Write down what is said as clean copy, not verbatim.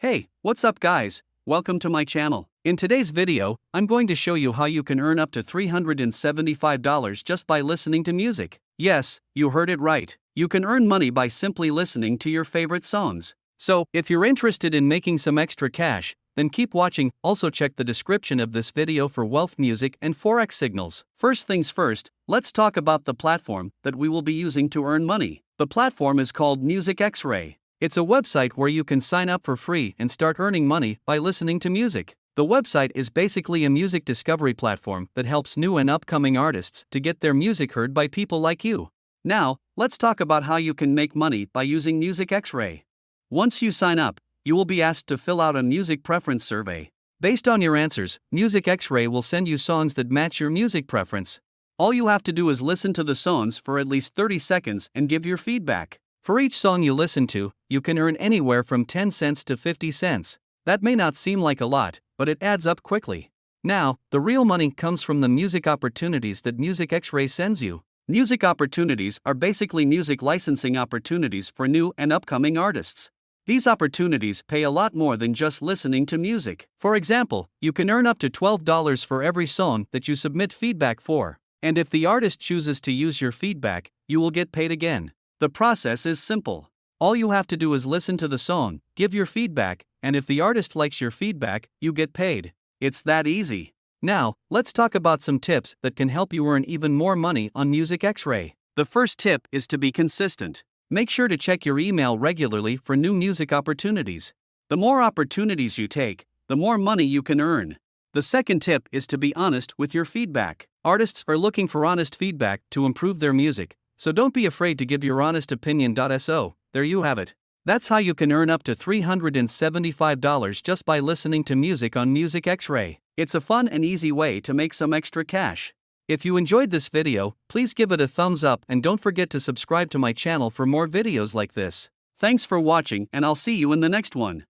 Hey, what's up guys? Welcome to my channel. In today's video, I'm going to show you how you can earn up to $375 just by listening to music. Yes, you heard it right. You can earn money by simply listening to your favorite songs. So, if you're interested in making some extra cash, then keep watching. Also check the description of this video for wealth music and forex signals. First things first, let's talk about the platform that we will be using to earn money. The platform is called Music X-Ray. It's a website where you can sign up for free and start earning money by listening to music. The website is basically a music discovery platform that helps new and upcoming artists to get their music heard by people like you. Now, let's talk about how you can make money by using Music X-Ray. Once you sign up, you will be asked to fill out a music preference survey. Based on your answers, Music X-Ray will send you songs that match your music preference. All you have to do is listen to the songs for at least 30 seconds and give your feedback. For each song you listen to, you can earn anywhere from 10 cents to 50 cents. That may not seem like a lot, but it adds up quickly. Now, the real money comes from the music opportunities that Music X-Ray sends you. Music opportunities are basically music licensing opportunities for new and upcoming artists. These opportunities pay a lot more than just listening to music. For example, you can earn up to $12 for every song that you submit feedback for. And if the artist chooses to use your feedback, you will get paid again. The process is simple. All you have to do is listen to the song, give your feedback, and if the artist likes your feedback, you get paid. It's that easy. Now, let's talk about some tips that can help you earn even more money on Music X-Ray. The first tip is to be consistent. Make sure to check your email regularly for new music opportunities. The more opportunities you take, the more money you can earn. The second tip is to be honest with your feedback. Artists are looking for honest feedback to improve their music. So don't be afraid to give your honest opinion. So, there you have it. That's how you can earn up to $375 just by listening to music on Music X-Ray. It's a fun and easy way to make some extra cash. If you enjoyed this video, please give it a thumbs up and don't forget to subscribe to my channel for more videos like this. Thanks for watching and I'll see you in the next one.